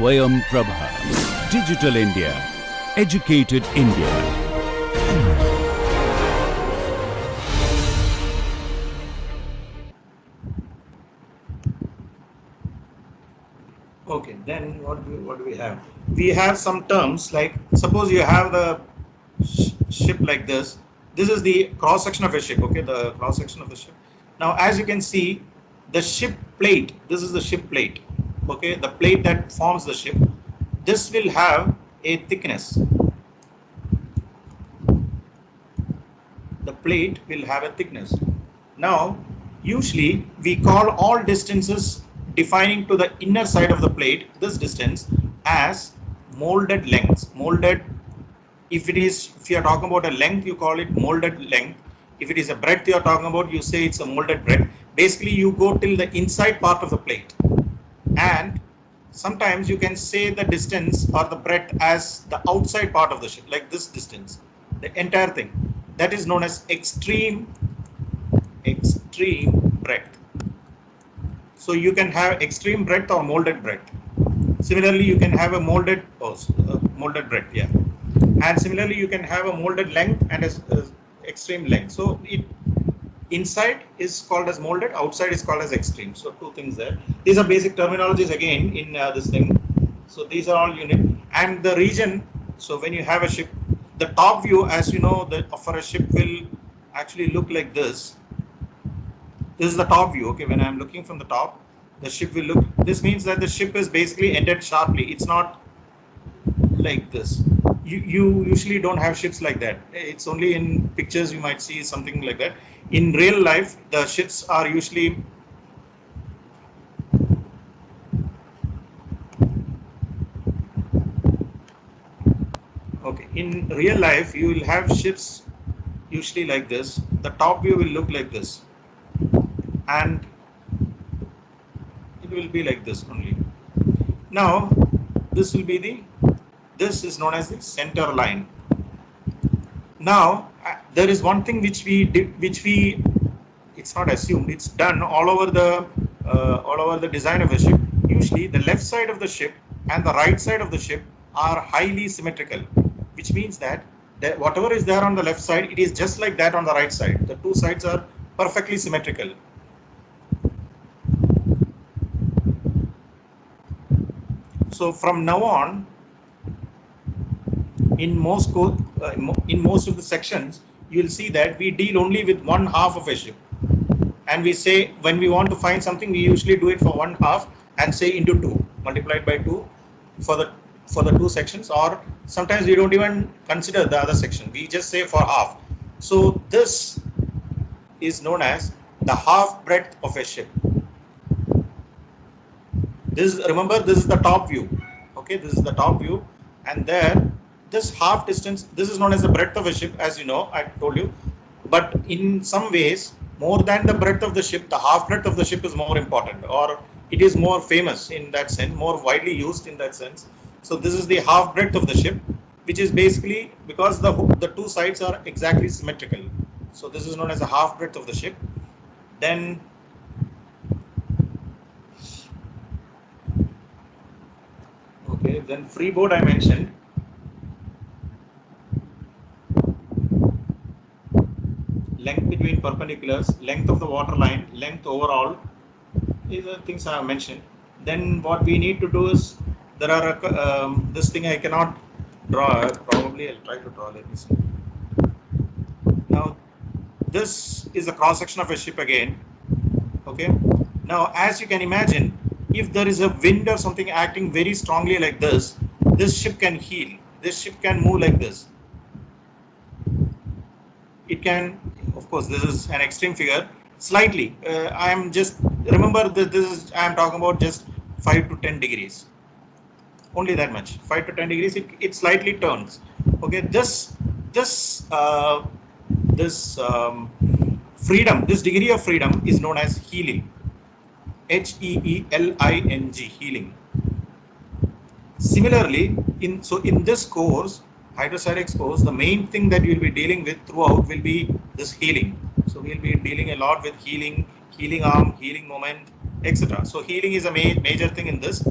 Swayam Prabha. Digital India. Educated India. Okay, then what do we have? We have some terms like, suppose you have the ship like this. This is the cross section of a ship. Okay, the cross section of the ship. Now, as you can see, the ship plate. This is the ship plate. Okay, the plate that forms the ship. This will have a thickness. The plate will have a thickness. Now, usually we call all distances defining to the inner side of the plate, this distance, as molded lengths. Molded, if you are talking about a length, you call it molded length. If it is a breadth you are talking about, you say it's a molded breadth. Basically, you go till the inside part of the plate. And sometimes you can say the distance or the breadth as the outside part of the ship, like this distance, the entire thing. That is known as extreme breadth. So you can have extreme breadth or molded breadth. Similarly, you can have a molded breadth, yeah. And similarly, you can have a molded length and a extreme length. So inside is called as molded, outside is called as extreme. So two things there. These are basic terminologies again in this thing. So these are all unit. And the region, so when you have a ship, the top view, as you know, for a ship will actually look like this. This is the top view. Okay, when I'm looking from the top, the ship will look. This means that the ship is basically ended sharply. It's not like this. You usually don't have ships like that. It's only in pictures you might see something like that. In real life, the ships are usually okay. In real life, you will have ships usually like this. The top view will look like this, and it will be like this only. Now, this is known as the center line. Now, there is one thing which it's not assumed, it's done all over the design of a ship. Usually, the left side of the ship and the right side of the ship are highly symmetrical, which means that whatever is there on the left side, it is just like that on the right side. The two sides are perfectly symmetrical. So from now on, in most of the sections, you will see that we deal only with one half of a ship, and we say when we want to find something, we usually do it for one half and say into 2, multiplied by 2 for the two sections, or sometimes we don't even consider the other section. We just say for half. So this is known as the half breadth of a ship. Remember, this is the top view. Okay, this is the top view, and there, this half distance, this is known as the breadth of a ship, as you know, I told you. But in some ways, more than the breadth of the ship, the half breadth of the ship is more important, or it is more famous in that sense, more widely used in that sense. So this is the half breadth of the ship, which is basically because the two sides are exactly symmetrical. So this is known as the half breadth of the ship. Then freeboard I mentioned. Length between perpendiculars, length of the water line, length overall. These are things I have mentioned. Then what we need to do is, there are this thing I cannot draw. Probably I'll try to draw. Let me see. Now this is the cross section of a ship again. Okay. Now, as you can imagine, if there is a wind or something acting very strongly like this ship can heel. This ship can move like this. It can, of course, this is an extreme figure. Slightly, I am just, remember that I am talking about just 5 to 10 degrees. Only that much. 5 to 10 degrees, it slightly turns. Okay, this freedom, this degree of freedom is known as heeling. Heeling, heeling. Similarly, in this course, hydrostatics course, the main thing that you will be dealing with throughout will be this heeling. So we will be dealing a lot with heeling arm, heeling moment, etc. So heeling is a major thing in this.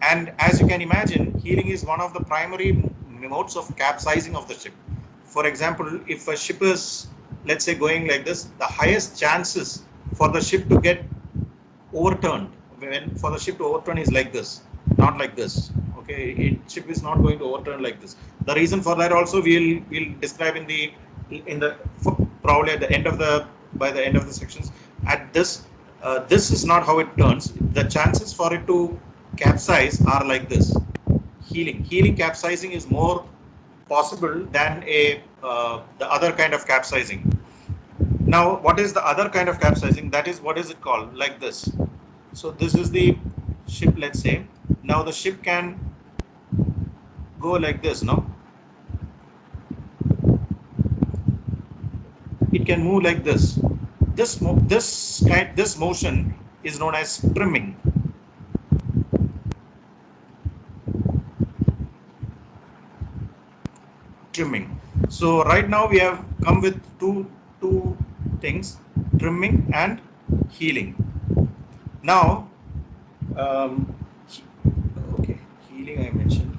And as you can imagine, heeling is one of the primary modes of capsizing of the ship. For example, if a ship is, let's say, going like this, the highest chances for the ship to get overturned, when for the ship to overturn, is like this, not like this. Okay, ship is not going to overturn like this. The reason for that also we'll describe in the probably at the end of the by the end of the sections. At this, this is not how it turns. The chances for it to capsize are like this. Heeling capsizing is more possible than the other kind of capsizing. Now, what is the other kind of capsizing? That is, what is it called? Like this. So this is the ship, let's say. Now the ship can go like this, no? It can move like this. This motion is known as trimming. Trimming. So right now we have come with two things, trimming and heeling. Now, okay, heeling I mentioned.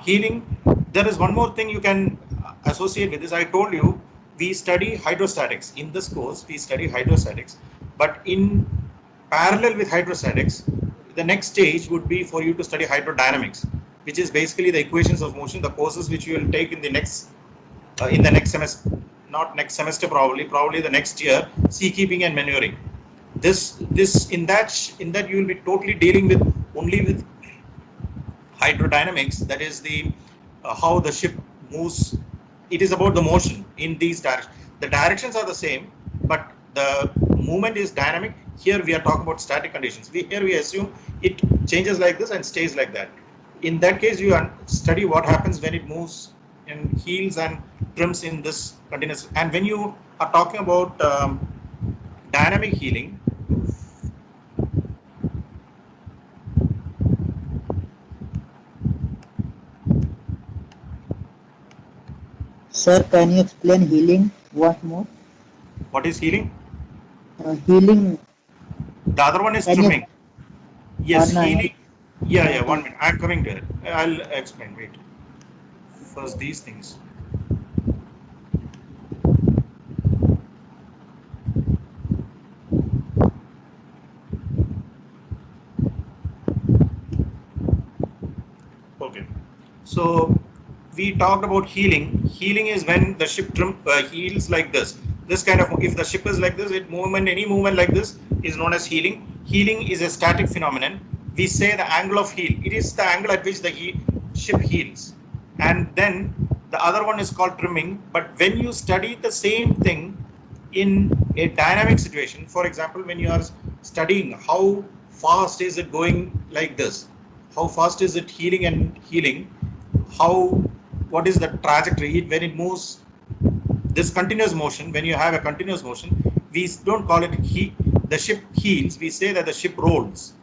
Heeling, there is one more thing you can associate with this. I told you we study hydrostatics. In this course, we study hydrostatics. But in parallel with hydrostatics, the next stage would be for you to study hydrodynamics, which is basically the equations of motion, the courses which you will take in the next semester, not next semester, probably the next year, seakeeping and manuring. In that you will be totally dealing with only with hydrodynamics, that is the how the ship moves. It is about the motion in these directions. The directions are the same, but the movement is dynamic. Here we are talking about static conditions. Here we assume it changes like this and stays like that. In that case, you study what happens when it moves and heels and trims in this continuous. And when you are talking about dynamic heeling, Sir, can you explain heeling once more? what is heeling? Heeling. The other one is Can you- trimming. Yes, no, heeling. Yeah, 1 minute. I'm coming to it. I'll explain. Wait. First, these things. Okay. So we talked about heeling. Heeling is when the ship heels like this. This kind of, if the ship is like this, any movement like this is known as heeling. Heeling is a static phenomenon. We say the angle of heel. It is the angle at which the ship heels. And then the other one is called trimming. But when you study the same thing in a dynamic situation, for example, when you are studying how fast is it going like this, how fast is it heeling and heeling, what is the trajectory when it moves, this continuous motion. When you have a continuous motion, we don't call it the ship heels, we say that the ship rolls.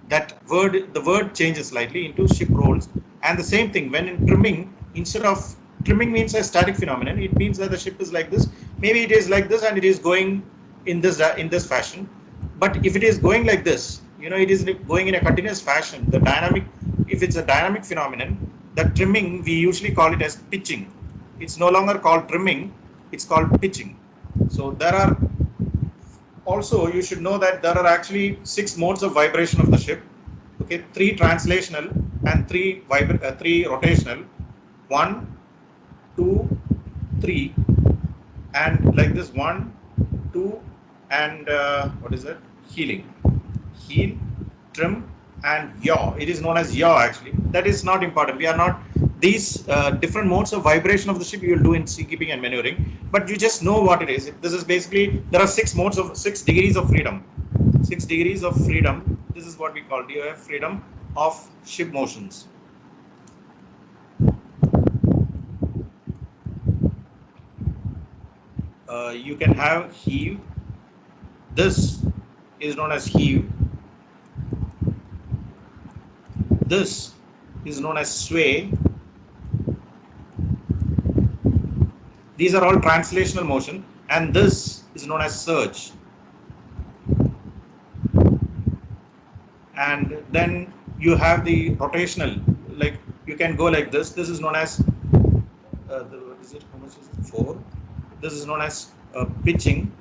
The word changes slightly into ship rolls. And the same thing when in trimming, instead of trimming means a static phenomenon, it means that the ship is like this. Maybe it is like this and it is going in this fashion. But if it is going like this, it is going in a continuous fashion. If it's a dynamic phenomenon, the trimming, we usually call it as pitching. It's no longer called trimming, it's called pitching. So there are also, you should know that there are actually 6 modes of vibration of the ship. Okay, 3 translational and 3 rotational. 1, 2, 3, and like this 1, 2, and heeling. Heel, trim, and yaw. It is known as yaw actually. That is not important. We are not these different modes of vibration of the ship you will do in seakeeping and maneuvering, but you just know what it is. This is basically, there are 6 degrees of freedom. 6 degrees of freedom. This is what we call DOF, freedom of ship motions. You can have heave. This is known as heave. This is known as sway. These are all translational motion, and this is known as surge. And then you have the rotational, like you can go like this. This is known as what is it? How much is it? 4. This is known as pitching.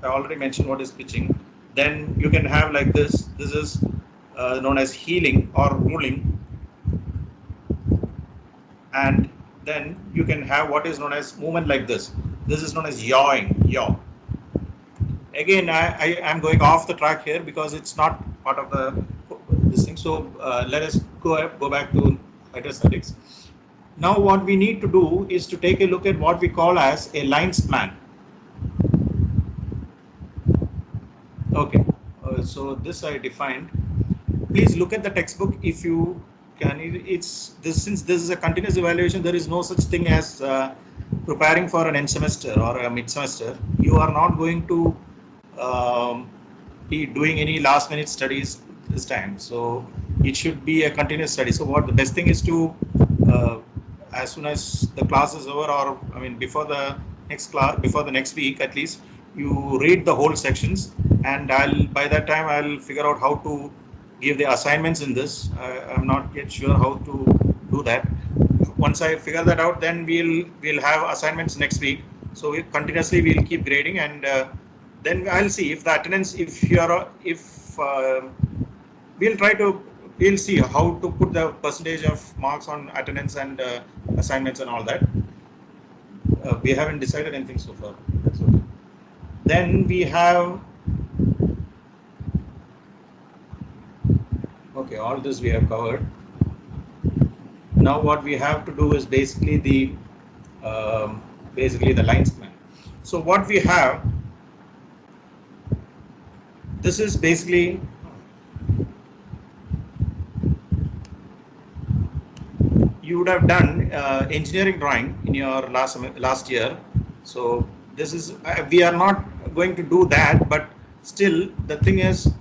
I already mentioned what is pitching. Then you can have like this. This is known as heeling or ruling. And then you can have what is known as movement like this. This is known as yawing, yaw. Again, I am going off the track here because it's not part of this thing. So let us go back to hydrostatics. Now what we need to do is to take a look at what we call as a lines plan. Okay, so this I defined. Please look at the textbook if you can. Since this is a continuous evaluation, there is no such thing as preparing for an end semester or a mid semester. You are not going to be doing any last minute studies this time. So it should be a continuous study. So what the best thing is to as soon as the class is over, or I mean before the next class, before the next week at least, you read the whole sections, and by that time I'll figure out how to give the assignments in this. I'm not yet sure how to do that. Once I figure that out, then we'll have assignments next week. So we'll keep grading, and then I'll see if the attendance, we'll see how to put the percentage of marks on attendance and assignments and all that. We haven't decided anything so far. That's okay. Then we have, okay, all this we have covered. Now what we have to do is basically the lines plan. So what we have, this is basically you would have done engineering drawing in your last year. So this is we are not going to do that, but still the thing is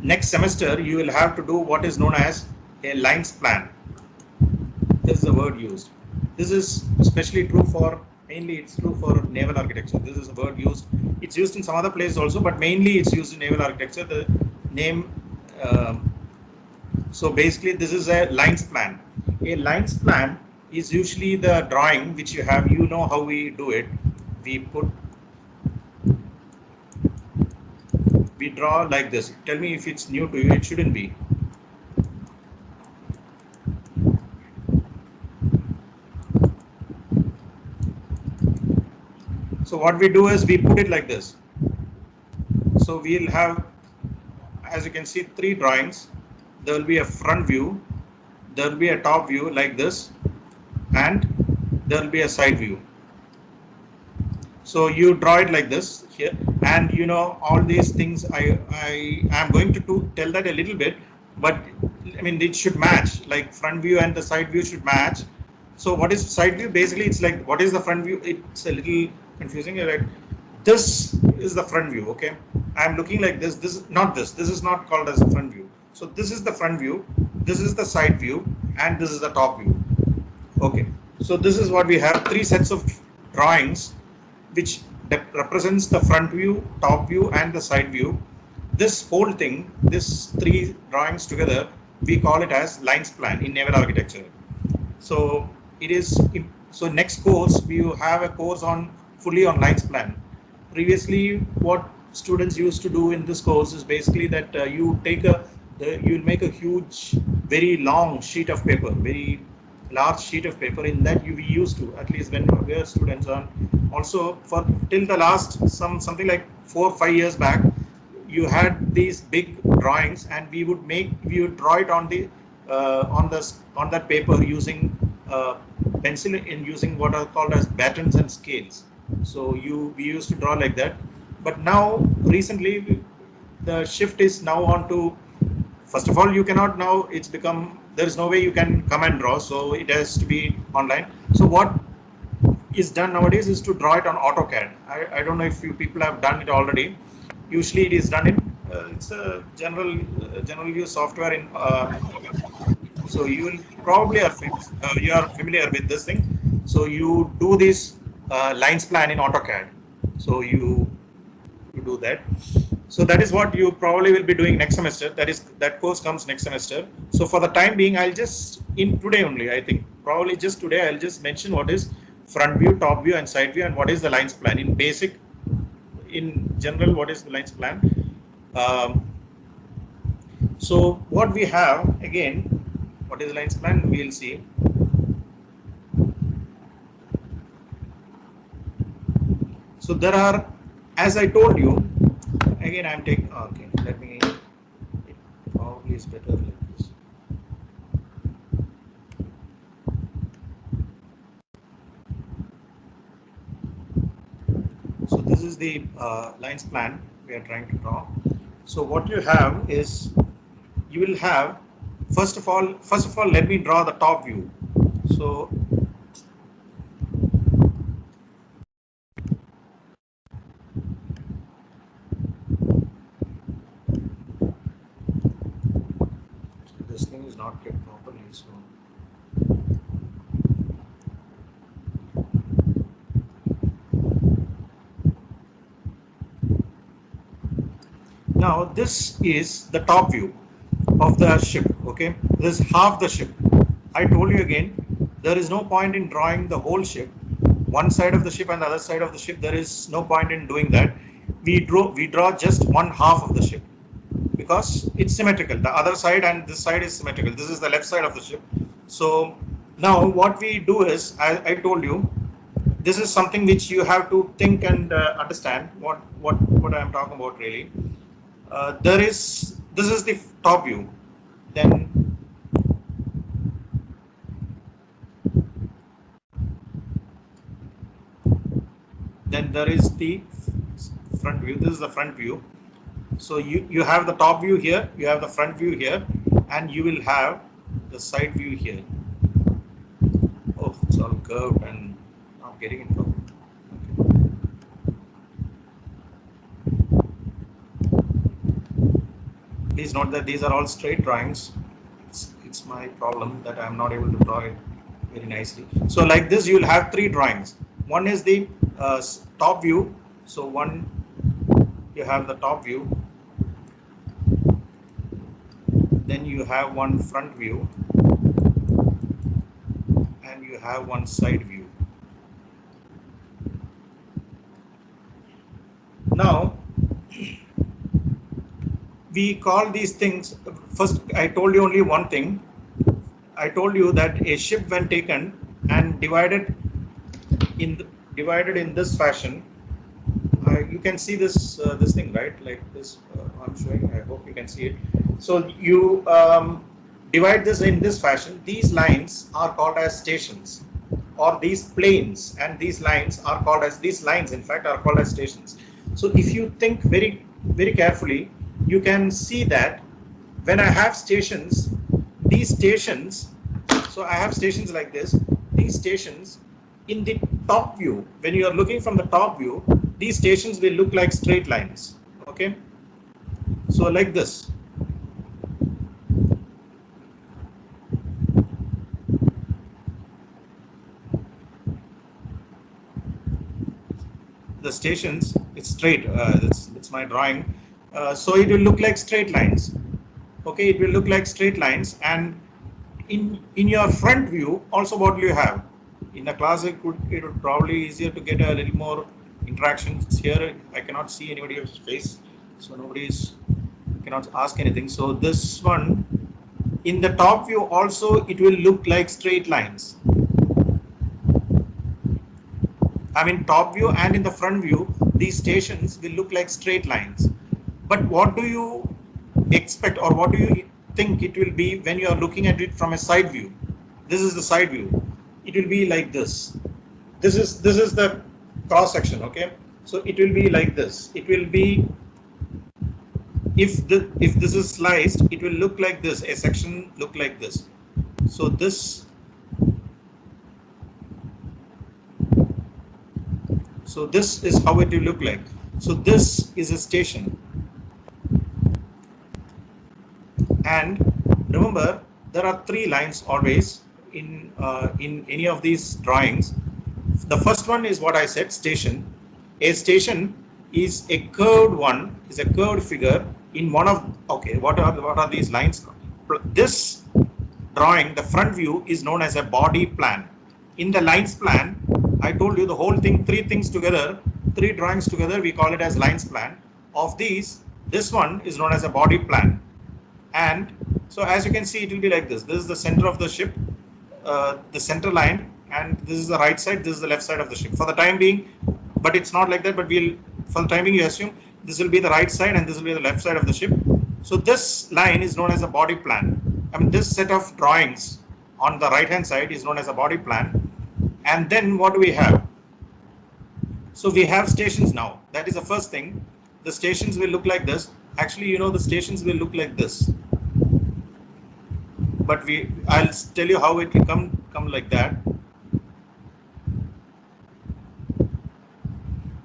next semester you will have to do what is known as a lines plan. This is the word used. This is especially true for, mainly it's true for naval architecture. This is a word used. It's used in some other places also, but mainly it's used in naval architecture. The name, so basically this is a lines plan. A lines plan is usually the drawing which you have, you know how we do it. We draw like this. Tell me if it's new to you. It shouldn't be. So what we do is we put it like this. So we'll have, as you can see, 3 drawings. There will be a front view, there will be a top view like this, and there will be a side view. So you draw it like this here, and you know all these things. I am going to tell that a little bit, but I mean it should match. Like front view and the side view should match. So what is side view? Basically, it's like what is the front view? It's a little confusing. Right? This is the front view. Okay, I am looking like this. This is not this. This is not called as the front view. So this is the front view. This is the side view, and this is the top view. Okay. So this is what we have. 3 sets of drawings which represents the front view, top view, and the side view. This whole thing, this 3 drawings together, we call it as lines plan in naval architecture. So it is. So next course we have a course on fully on lines plan. Previously, what students used to do in this course is basically that you will make a huge, very long sheet of paper, very large sheet of paper. In that we used to, at least when we were students, on also for till the last something like 4 or 5 years back, you had these big drawings, and we would draw it on that paper using pencil and using what are called as batons and scales. So we used to draw like that. But now recently the shift is now on to, first of all, you cannot now, it's become, there is no way you can come and draw, so it has to be online. So what is done nowadays is to draw it on AutoCAD. I don't know if you people have done it already. Usually it is done in it's a general use software in so you will probably you are familiar with this thing. So you do this lines plan in AutoCAD. So you do that. So that is what you probably will be doing next semester. That course comes next semester. So for the time being, I'll just in today only, I think probably just today, I'll just mention what is front view, top view, and side view, and what is the lines plan in basic. In general, what is the lines plan? So what we have again, what is the lines plan? We'll see. So there are, as I told you, again I'm taking, okay, let me, it probably is better like this. So this is the lines plan we are trying to draw. So what you have is, you will have, first of all, let me draw the top view. So this thing is not kept properly, so now this is the top view of the ship. Okay, this is half the ship. I told you again, there is no point in drawing the whole ship, one side of the ship and the other side of the ship. There is no point in doing that. We draw just one half of the ship, because it's symmetrical. The other side and this side is symmetrical. This is the left side of the ship. So now what we do is, I told you, this is something which you have to think and understand what I am talking about really. This is the top view. Then there is the front view. This is the front view. So you have the top view here, you have the front view here, and you will have the side view here. Oh, it's all curved and not getting it properly. Please note that these are all straight drawings. It's my problem that I'm not able to draw it very nicely. So like this, you will have three drawings. One is the top view. So one, you have the top view. Then you have one front view. And you have one side view. Now, we call these things, first I told you only one thing. I told you that a ship when taken and divided in this fashion, you can see this thing, right? Like this, I'm showing, I hope you can see it. So you divide this in this fashion. These lines are called as stations, or these planes, and these lines are called as, these lines in fact are called as stations. So if you think very, very carefully, you can see that when I have stations, these stations, so I have stations like this, these stations in the top view, when you are looking from the top view, these stations will look like straight lines. Okay, so like this. The stations, it's straight, it's my drawing. So it will look like straight lines. Okay, it will look like straight lines. And in your front view, also what do you have? In a class, it would probably easier to get a little more interactions. Here, I cannot see anybody's face, so cannot ask anything. So this one, in the top view also, it will look like straight lines. I mean, top view and in the front view, these stations will look like straight lines. But what do you expect, or what do you think it will be when you are looking at it from a side view? This is the side view. It will be like this. This is the cross section. Okay, so it will be like this. It will be, if this is sliced, it will look like this. A section look like this. So this. So this is how it will look like. So this is a station. And remember, there are three lines always in any of these drawings. The first one is what I said, station. A station is a curved one, is a curved figure in one of, okay, what are these lines? This drawing, the front view, is known as a body plan. In the lines plan, I told you the whole thing, three things together, three drawings together, we call it as lines plan. Of these, this one is known as a body plan. And so as you can see, it will be like this. This is the center of the ship, the center line, and this is the right side, this is the left side of the ship. For the time being, but it's not like that, but for the time being, you assume this will be the right side and this will be the left side of the ship. So this line is known as a body plan. I mean, this set of drawings on the right hand side is known as a body plan. And then what do we have? So we have stations now. That is the first thing. The stations will look like this. Actually, you know, the stations will look like this. But I'll tell you how it will come like that.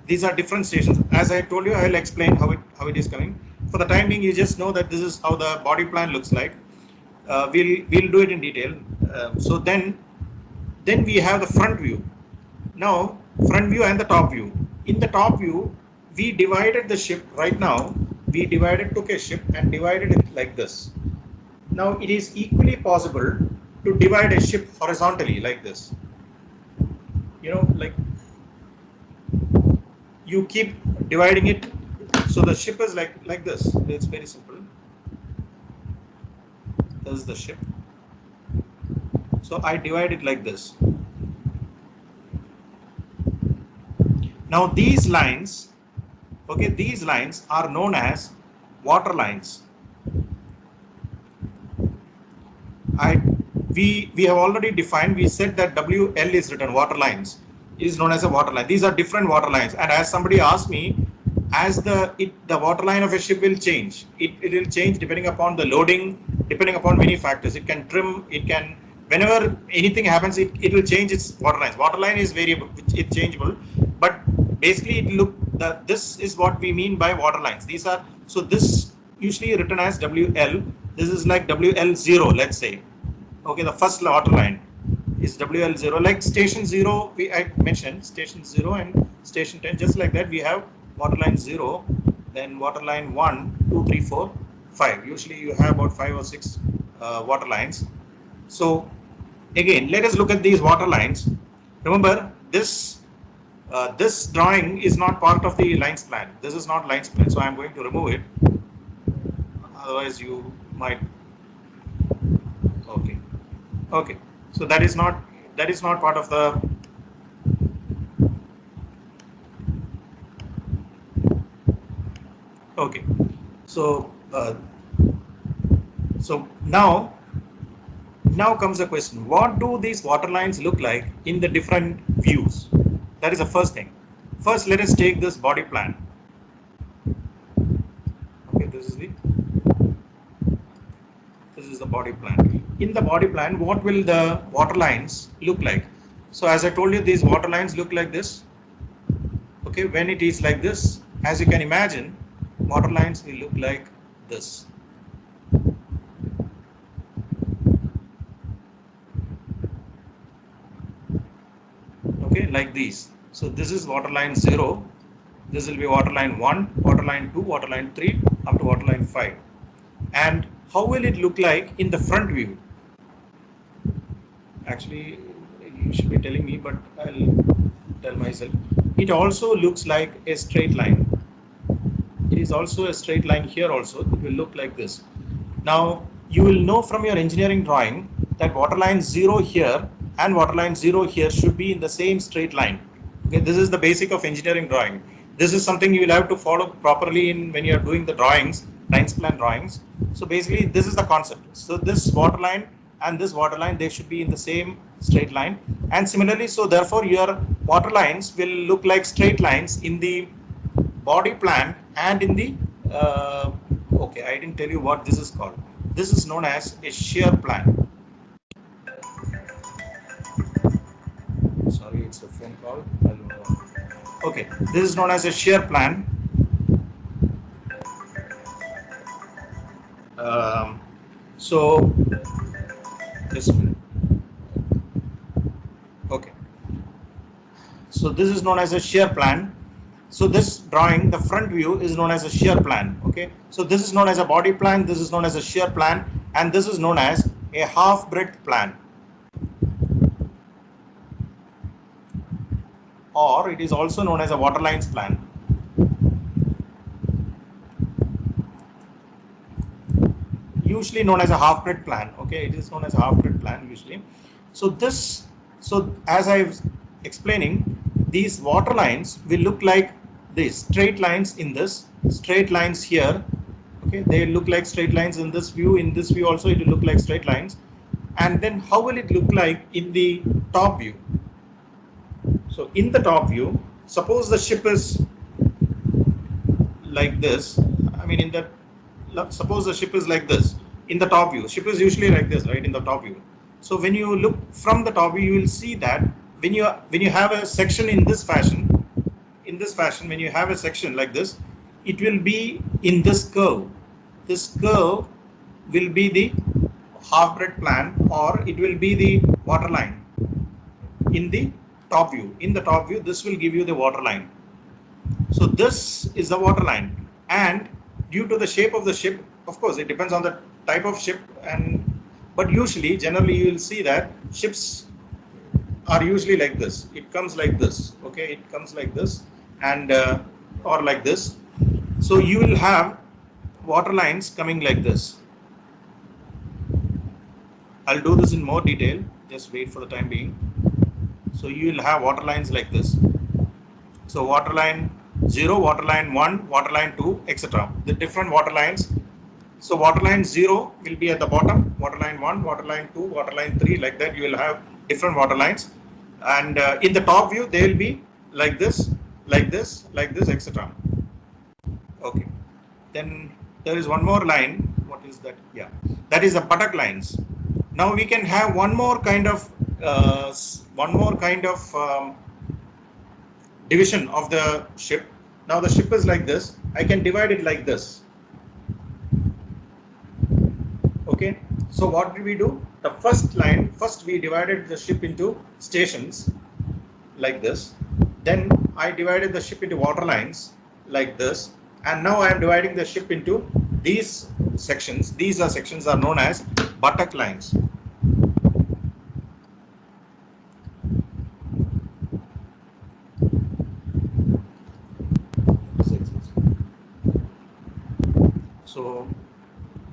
These are different stations. As I told you, I will explain how it is coming. For the time being, you just know that this is how the body plan looks like. We'll do it in detail. So then we have the front view. Now, front view and the top view. In the top view, we divided the ship right now. We took a ship and divided it like this. Now, it is equally possible to divide a ship horizontally like this. You know, like you keep dividing it. So the ship is like this. It's very simple. This is the ship. So I divide it like this. Now these lines, okay, these lines are known as water lines. We have already defined, we said that WL is written, water lines, is known as a water line. These are different water lines. And as somebody asked me, as the water line of a ship will change, it will change depending upon the loading, depending upon many factors. It can trim, it can, whenever anything happens, it will change its water lines. Water line is variable, it's changeable, but basically this is what we mean by water lines. These are, so this usually written as WL. This is like WL0, let's say. Okay, the first water line is WL0, like station 0, I mentioned station 0 and station 10, just like that we have water line 0, then water line 1, 2, 3, 4, 5. Usually you have about 5 or 6 water lines. So again, let us look at these water lines. Remember, this drawing is not part of the lines plan. This is not lines plan, so I am going to remove it. Otherwise you might, okay, so that is not part of the, okay, so now comes the question, what do these water lines look like in the different views? That is the first thing. First, let us take this body plan. Okay, this is the body plan. In the body plan, what will the water lines look like? So as I told you, these water lines look like this. Okay, when it is like this, as you can imagine, water lines will look like this. Okay, like these. So this is water line 0. This will be water line 1, water line 2, water line 3, up to water line 5. And how will it look like in the front view? Actually, you should be telling me, but I'll tell myself. It also looks like a straight line. It is also a straight line here also. It will look like this. Now, you will know from your engineering drawing that water line 0 here and water line 0 here should be in the same straight line. Okay, this is the basic of engineering drawing. This is something you will have to follow properly when you are doing the drawings, lines plan drawings. So basically, this is the concept. So this water line and this water line, they should be in the same straight line. And similarly, so therefore your water lines will look like straight lines in the body plan and in the, okay, I didn't tell you what this is called. This is known as a shear plan. Sorry, it's a phone call. Okay, this is known as a shear plan. So, just a minute. Okay. So this is known as a shear plan. So this drawing, the front view is known as a shear plan. Okay, so this is known as a body plan, this is known as a shear plan, and this is known as a half breadth plan, or it is also known as a waterlines plan. Usually known as a half breadth plan. Okay, it is known as a half breadth plan usually. So as I was explaining, these water lines will look like this, straight lines in this, straight lines here. Okay, they look like straight lines in this view. In this view also, it will look like straight lines. And then how will it look like in the top view? So in the top view, suppose the ship is like this. I mean, suppose the ship is like this. In the top view, ship is usually like this, right? In the top view. So when you look from the top view, you will see that when you have a section in this fashion, when you have a section like this, it will be in this curve. This curve will be the half breadth plan, or it will be the water line in the top view. In the top view, this will give you the water line. So this is the water line, and due to the shape of the ship, of course, it depends on the type of ship, but generally you will see that ships are usually like this. It comes like this. Okay, it comes like this, and or like this. So you will have water lines coming like this. I'll do this in more detail. Just wait for the time being. So you will have water lines like this. So water line 0, water line 1, water line 2, etc. The different water lines. So water line 0 will be at the bottom, water line 1, water line 2, water line 3, like that. You will have different water lines. And in the top view, they will be like this, like this, like this, etc. Okay. Then there is one more line. What is that? Yeah, that is the buttock lines. Now we can have one more kind of division of the ship. Now the ship is like this. I can divide it like this. Okay. So what did we do? The first we divided the ship into stations like this. Then I divided the ship into water lines like this. And now I am dividing the ship into these sections. These sections are known as buttock lines. So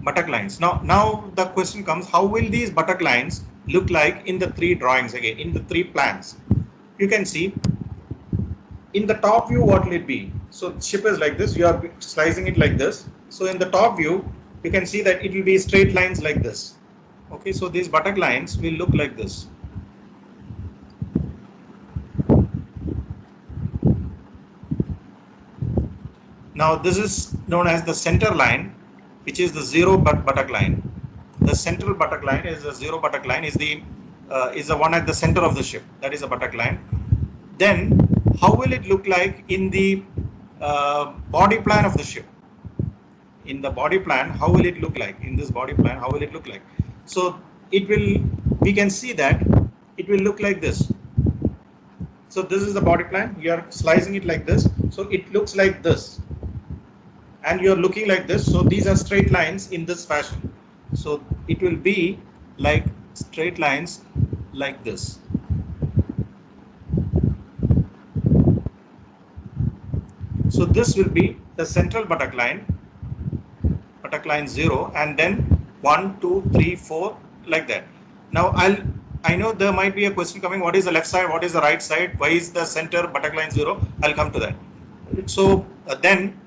buttock lines. Now the question comes, how will these buttock lines look like in the three drawings again, in the three plans? You can see in the top view, what will it be? So ship is like this, you are slicing it like this. So in the top view, you can see that it will be straight lines like this. Okay, so these buttock lines will look like this. Now this is known as the center line, which is the 0 buttock line. The central buttock line is the 0 buttock line, is the one at the center of the ship. That is a buttock line. Then how will it look like in the body plan of the ship? In the body plan, how will it look like? In this body plan, how will it look like? So we can see that it will look like this. So this is the body plan. You are slicing it like this. So it looks like this. And you are looking like this. So these are straight lines in this fashion. So it will be like straight lines like this. So this will be the central buttock line 0, and then 1, 2, 3, 4, like that. Now I know there might be a question coming, what is the left side, what is the right side, why is the center buttock line 0? I'll come to that. So then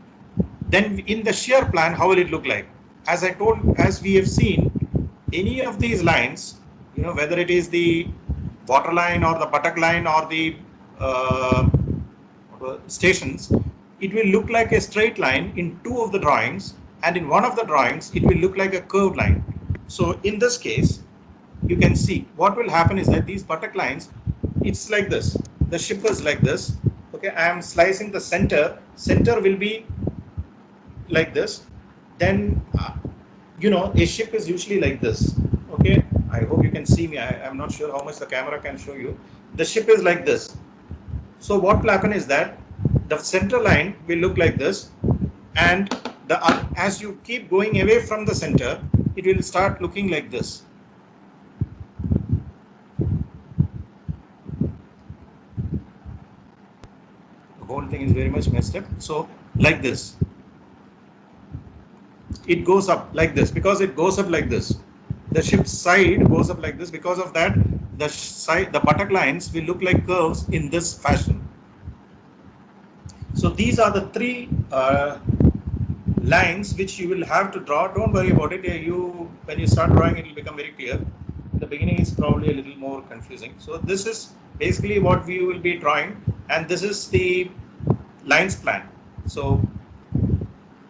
in the shear plan, how will it look like? As we have seen, any of these lines, whether it is the water line or the buttock line or the stations, it will look like a straight line in two of the drawings, and in one of the drawings it will look like a curved line. So in this case, you can see what will happen is that these buttock lines, it's like this. The ship is like this. Okay, I am slicing the center. Center will be like this. Then a ship is usually like this. Okay, I hope you can see me. I'm not sure how much the camera can show you. The ship is like this. So what will happen is that the center line will look like this, and as you keep going away from the center, it will start looking like this. The whole thing is very much messed up. So like this, it goes up like this because it goes up like this. The ship's side goes up like this. Because of that, the buttock lines will look like curves in this fashion. So these are the three lines which you will have to draw. Don't worry about it. When you start drawing, it will become very clear. In the beginning, it's probably a little more confusing. So this is basically what we will be drawing, and this is the lines plan. So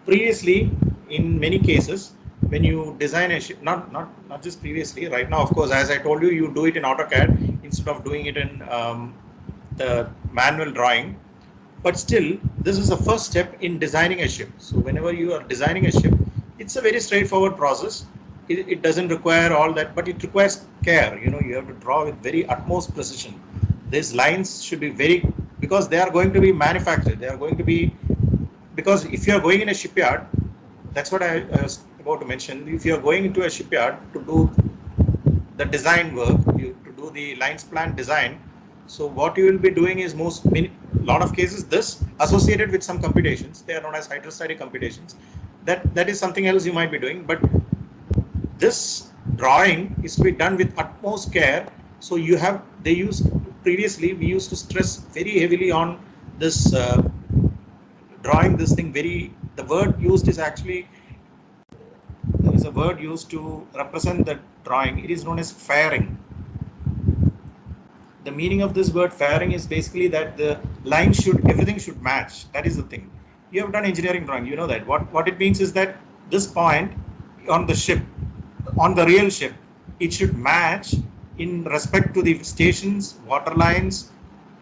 previously, in many cases, when you design a ship, not just previously, right now, of course, as I told you, you do it in AutoCAD instead of doing it in the manual drawing. But still, this is the first step in designing a ship. So whenever you are designing a ship, it's a very straightforward process. It doesn't require all that, but it requires care. You have to draw with very utmost precision. These lines should be because they are going to be manufactured. They are going to be, because if you are going in a shipyard, that's what I was about to mention. If you are going into a shipyard to do the design work, to do the lines plan design, so what you will be doing is lot of cases this associated with some computations. They are known as hydrostatic computations. That is something else you might be doing, but this drawing is to be done with utmost care. So previously we used to stress very heavily on this drawing this thing the word used is actually, there is a word used to represent the drawing. It is known as fairing. The meaning of this word fairing is basically that the line everything should match. That is the thing. You have done engineering drawing, you know that. What it means is that this point on the ship, on the real ship, it should match in respect to the stations, water lines,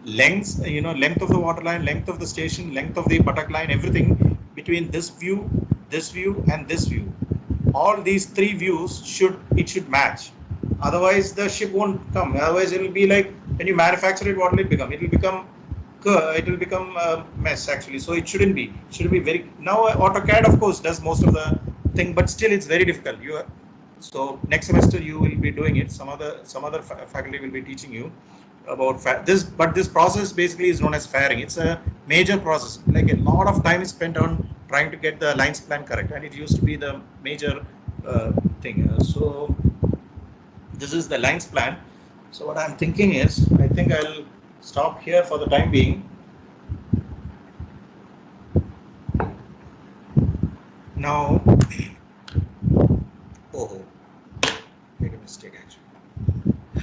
lengths, length of the water line, length of the station, length of the buttock line, everything between this view, and this view. All these three views should match. Otherwise, the ship won't come. Otherwise, it will be like when you manufacture it, what will it become? It will become a mess actually. So it shouldn't be. It should be very. Now AutoCAD, of course, does most of the thing, but still it's very difficult. So next semester you will be doing it. Some other faculty will be teaching you about this. But this process basically is known as fairing. It's a major process. Like a lot of time is spent on trying to get the lines plan correct, and it used to be the major thing. So this is the lines plan. So what I'm thinking is, I think I'll stop here for the time being. Now, made a mistake actually.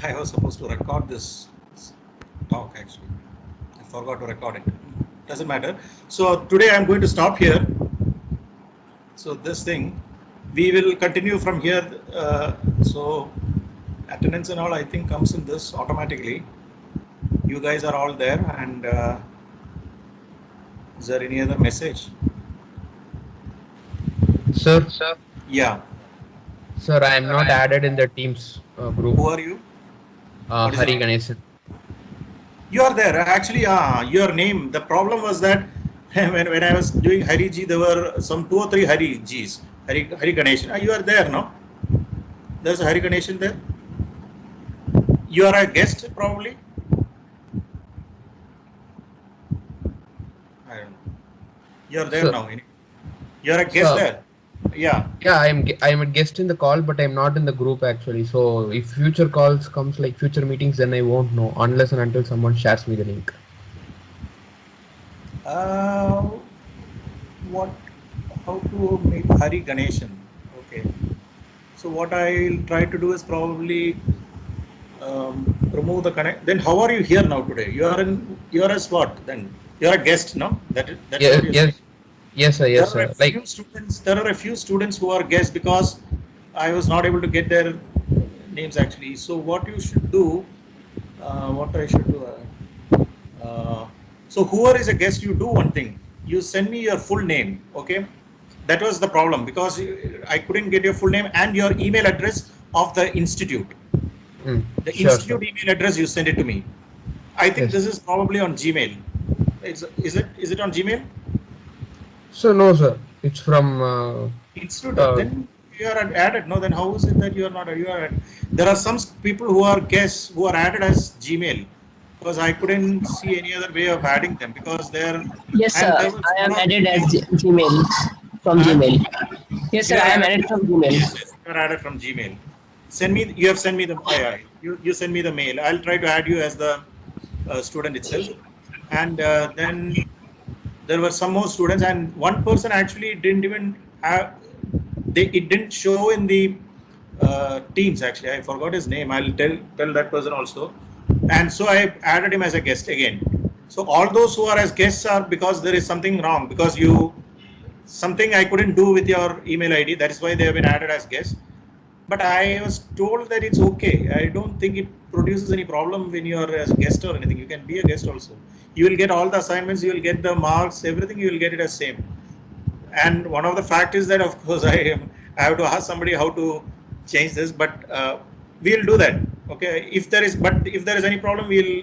I was supposed to record this talk actually. I forgot to record it. Doesn't matter. So today I'm going to stop here. So this thing, we will continue from here. So attendance and all, I think, comes in this automatically. You guys are all there, and is there any other message? Sir. Yeah. Sir, I am not added in the Teams group. Who are you? Hari Ganesan. You are there. Actually, your name. The problem was that when I was doing Hari Ji, there were some 2 or 3 Hari Jis. Hari Ganesan. You are there, no? There's a Hari Ganesan there. You are a guest, probably. I don't know. You are there Sir. now. You are a guest Sir. there. Yeah. Yeah, I am a guest in the call, but I'm not in the group actually. So if future calls comes like future meetings, then I won't know unless and until someone shares me the link. How to make Hari Ganesan? Okay. So what I'll try to do is probably remove the connect. Then how are you here now today? You are as what then? You are a guest, no? That's Yes, what you're saying. yes, sir. Yes, sir. There are a few students who are guests because I was not able to get their names actually. So what you should do, so whoever is a guest, you do one thing. You send me your full name, okay? That was the problem because I couldn't get your full name and your email address of the institute. The Sure, institute email address, you send it to me. I think Yes. this is probably on Gmail. Is it on Gmail? So no, sir. It's from. Institute. Then you are added. No, then how is it that you are not? You are. There are some people who are guests who are added as Gmail, because I couldn't see any other way of adding them because they're. Yes, sir. And there was I am one of added as the- Gmail from Huh? Gmail. Yes, sir. You are I am added- added from Gmail. Yes, you are added from Gmail. Send me. You have sent me the. You send me the mail. I'll try to add you as the student itself, and then there were some more students, and one person actually didn't even have. It didn't show in the Teams. Actually, I forgot his name. I'll tell that person also, and so I added him as a guest again. So all those who are as guests are because there is something wrong because something I couldn't do with your email ID. That is why they have been added as guests. But I was told that it's okay. I don't think it produces any problem when you are as a guest or anything. You can be a guest also. You will get all the assignments. You will get the marks. Everything you will get it as same. And one of the fact is that of course I have to ask somebody how to change this, but we'll do that. Okay. If there is any problem, we'll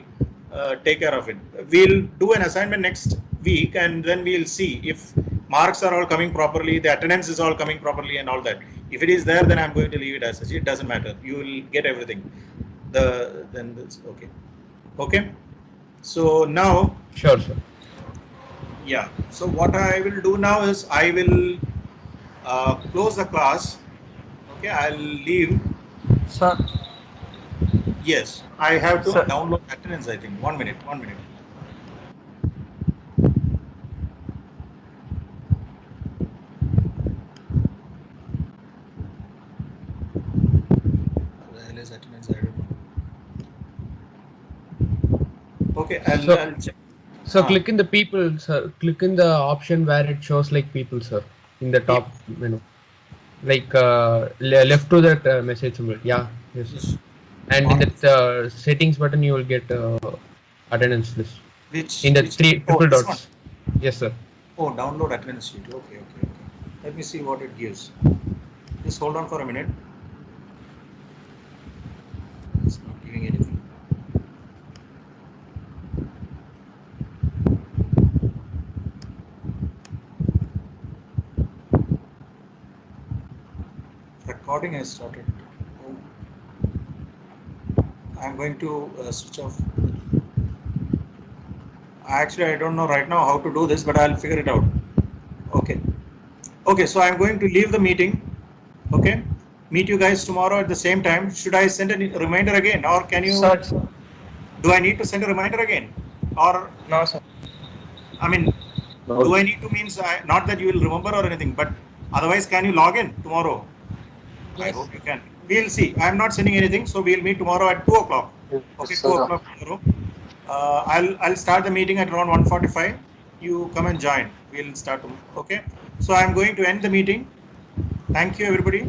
take care of it. We'll do an assignment next week, and then we'll see if marks are all coming properly, the attendance is all coming properly, and all that. If it is there, then I'm going to leave it as such. It doesn't matter. You will get everything. Then that's okay. Okay. So now. Sure, sir. Yeah. So what I will do now is I will close the class. Okay. I'll leave. Sir, Yes. I have to Sir. download attendance. I think 1 minute. 1 minute. What the hell is attendance? I don't know. Okay. I'll check. So Ah. click in the people, sir. Click in the option where it shows like people, sir, in the top menu. Like left to that message symbol. Yeah. Yes. Yes. And in that settings button, you will get attendance list. Which In the which- three triple this dots. Yes, sir. one? Oh, download attendance sheet. Okay. Let me see what it gives. Just hold on for a minute. It's not giving anything. Recording has started. Oh. I'm going to switch off. Actually, I don't know right now how to do this, but I'll figure it out. Okay. Okay, so I'm going to leave the meeting. Okay. Meet you guys tomorrow at the same time. Should I send a reminder again, or can you? sir, Do I need to send a reminder again, or no, sir. I mean, do I need to means not that you will remember or anything, but otherwise, can you log in tomorrow? I Yes. hope you can. We'll see. I'm not sending anything, so we'll meet tomorrow at 2 o'clock. Okay, 2 o'clock tomorrow. I'll start the meeting at around 1:45. You come and join. We'll start tomorrow. Okay. So I'm going to end the meeting. Thank you, everybody.